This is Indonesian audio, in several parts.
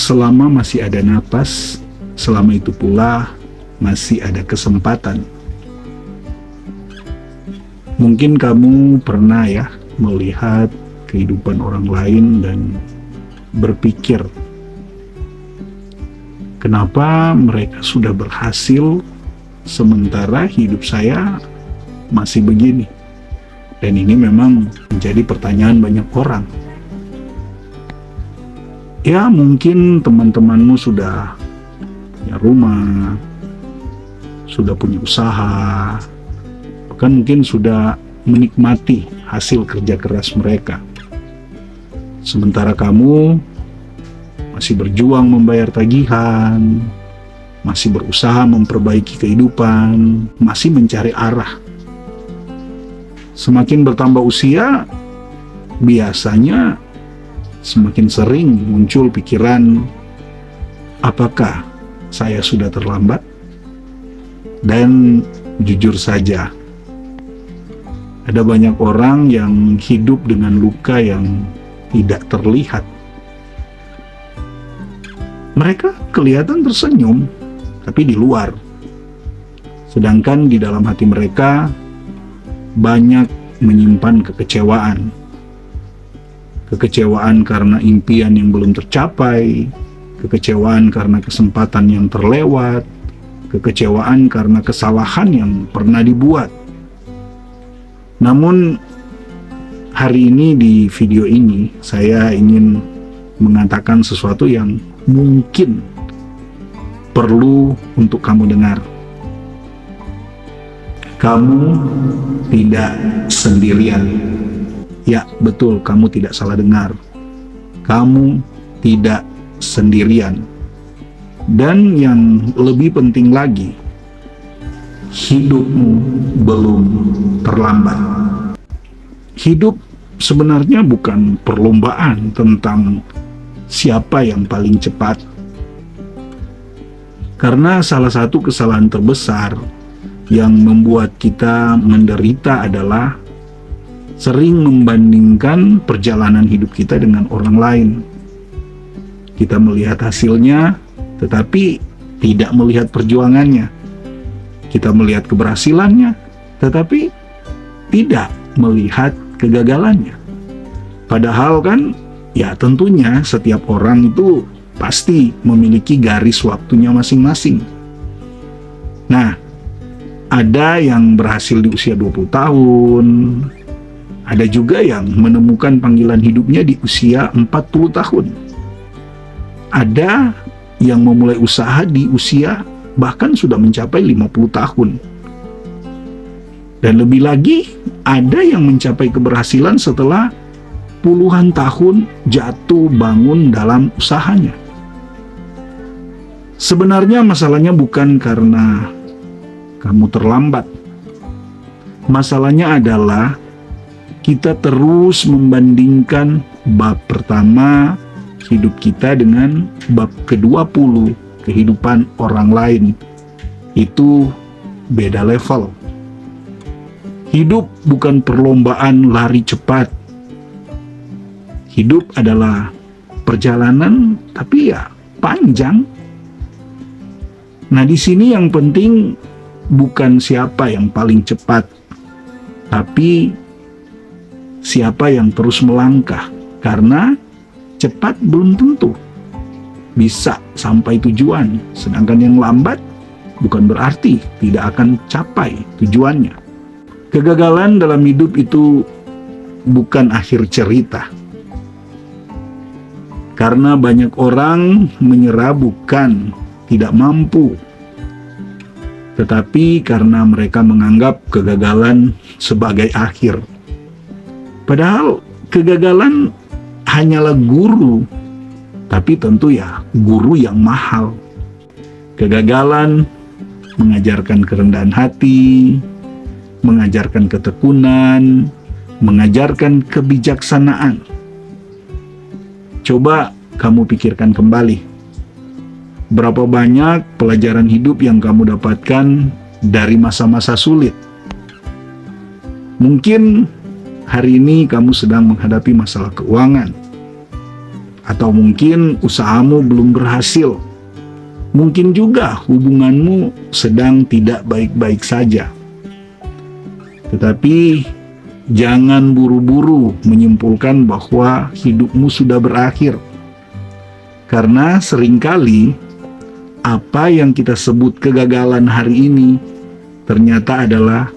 selama masih ada napas, selama itu pula masih ada kesempatan. Mungkin kamu pernah ya melihat kehidupan orang lain dan berpikir, kenapa mereka sudah berhasil sementara hidup saya masih begini? Dan ini memang menjadi pertanyaan banyak orang. Ya, mungkin teman-temanmu sudah punya rumah, sudah punya usaha, bahkan mungkin sudah menikmati hasil kerja keras mereka. Sementara kamu masih berjuang membayar tagihan, masih berusaha memperbaiki kehidupan, masih mencari arah. Semakin bertambah usia, biasanya semakin sering muncul pikiran, apakah saya sudah terlambat? Dan jujur saja, ada banyak orang yang hidup dengan luka yang tidak terlihat. Mereka kelihatan tersenyum, tapi di luar. Sedangkan di dalam hati mereka banyak menyimpan kekecewaan. Kekecewaan karena impian yang belum tercapai, kekecewaan karena kesempatan yang terlewat, kekecewaan karena kesalahan yang pernah dibuat. Namun hari ini di video ini saya ingin mengatakan sesuatu yang mungkin perlu untuk kamu dengar. Kamu tidak sendirian. Ya, betul, kamu tidak salah dengar. Kamu tidak sendirian. Dan yang lebih penting lagi, hidupmu belum terlambat. Hidup sebenarnya bukan perlombaan tentang siapa yang paling cepat. Karena salah satu kesalahan terbesar yang membuat kita menderita adalah sering membandingkan perjalanan hidup kita dengan orang lain. Kita melihat hasilnya, tetapi tidak melihat perjuangannya. Kita melihat keberhasilannya, tetapi tidak melihat kegagalannya. Padahal kan, ya tentunya setiap orang itu pasti memiliki garis waktunya masing-masing. Nah, ada yang berhasil di usia 20 tahun, ada juga yang menemukan panggilan hidupnya di usia 40 tahun. Ada yang memulai usaha di usia bahkan sudah mencapai 50 tahun. Dan lebih lagi, ada yang mencapai keberhasilan setelah puluhan tahun jatuh bangun dalam usahanya. Sebenarnya masalahnya bukan karena kamu terlambat. Masalahnya adalah kita terus membandingkan bab pertama hidup kita dengan bab ke-20 kehidupan orang lain. Itu beda level. Hidup bukan perlombaan lari cepat. Hidup adalah perjalanan, tapi ya panjang. Nah, di sini yang penting bukan siapa yang paling cepat, tapi siapa yang terus melangkah. Karena cepat belum tentu bisa sampai tujuan, sedangkan yang lambat bukan berarti tidak akan capai tujuannya. Kegagalan dalam hidup itu bukan akhir cerita. Karena banyak orang menyerah bukan tidak mampu, tetapi karena mereka menganggap kegagalan sebagai akhir. Padahal kegagalan hanyalah guru, tapi tentu ya guru yang mahal. Kegagalan mengajarkan kerendahan hati, mengajarkan ketekunan, mengajarkan kebijaksanaan. Coba kamu pikirkan kembali, berapa banyak pelajaran hidup yang kamu dapatkan dari masa-masa sulit? Mungkin hari ini kamu sedang menghadapi masalah keuangan, Atau mungkin usahamu belum berhasil. Mungkin juga hubunganmu sedang tidak baik-baik saja. Tetapi jangan buru-buru menyimpulkan bahwa hidupmu sudah berakhir. Karena seringkali apa yang kita sebut kegagalan hari ini ternyata adalah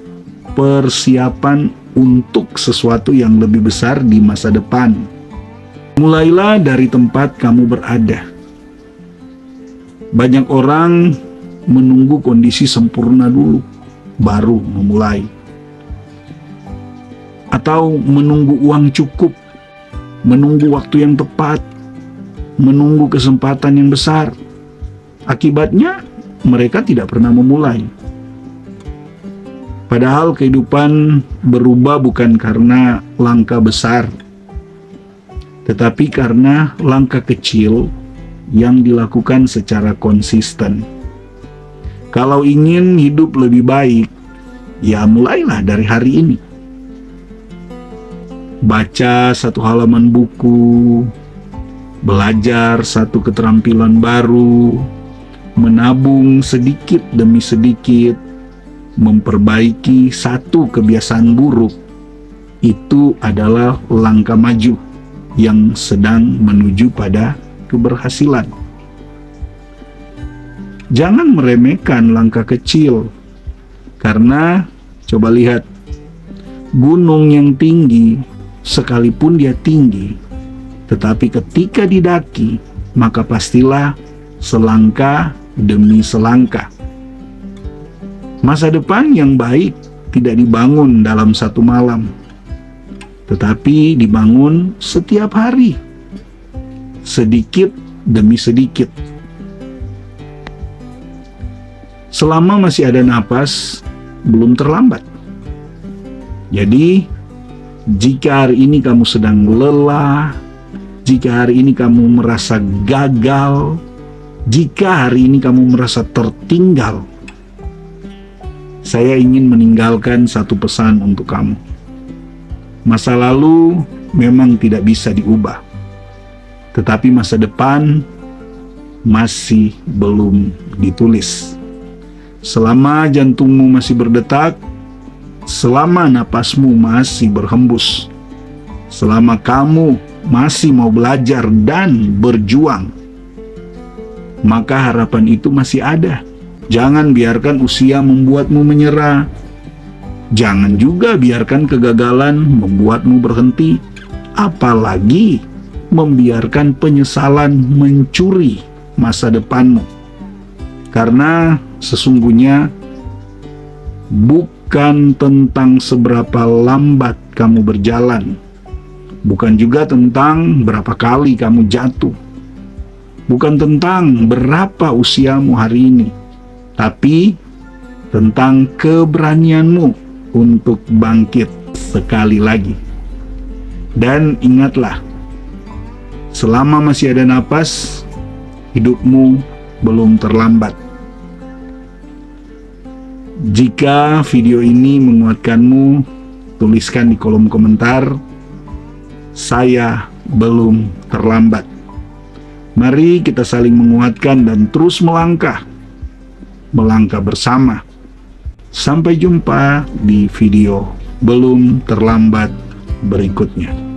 persiapan untuk sesuatu yang lebih besar di masa depan. Mulailah dari tempat kamu berada. Banyak orang menunggu kondisi sempurna dulu, baru memulai. Atau menunggu uang cukup, menunggu waktu yang tepat, menunggu kesempatan yang besar. Akibatnya, mereka tidak pernah memulai. Padahal kehidupan berubah bukan karena langkah besar, tetapi karena langkah kecil yang dilakukan secara konsisten. Kalau ingin hidup lebih baik, ya mulailah dari hari ini. Baca satu halaman buku, belajar satu keterampilan baru, menabung sedikit demi sedikit, memperbaiki satu kebiasaan buruk. Itu adalah langkah maju yang sedang menuju pada keberhasilan. Jangan meremehkan langkah kecil, karena coba lihat, gunung yang tinggi, sekalipun dia tinggi, tetapi ketika didaki, maka pastilah selangkah demi selangkah. Masa depan yang baik tidak dibangun dalam satu malam, tetapi dibangun setiap hari, sedikit demi sedikit. Selama masih ada napas, belum terlambat. Jadi, jika hari ini kamu sedang lelah, jika hari ini kamu merasa gagal, jika hari ini kamu merasa tertinggal, saya ingin meninggalkan satu pesan untuk kamu. Masa lalu memang tidak bisa diubah, tetapi masa depan masih belum ditulis. Selama jantungmu masih berdetak, selama napasmu masih berhembus, selama kamu masih mau belajar dan berjuang, maka harapan itu masih ada. Jangan biarkan usia membuatmu menyerah. Jangan juga biarkan kegagalan membuatmu berhenti, apalagi membiarkan penyesalan mencuri masa depanmu. Karena sesungguhnya bukan tentang seberapa lambat kamu berjalan, bukan juga tentang berapa kali kamu jatuh, bukan tentang berapa usiamu hari ini, tapi tentang keberanianmu untuk bangkit sekali lagi. Dan ingatlah, selama masih ada napas, hidupmu belum terlambat. Jika video ini menguatkanmu, tuliskan di kolom komentar, saya belum terlambat. Mari kita saling menguatkan dan terus melangkah bersama. Sampai jumpa di video belum terlambat berikutnya.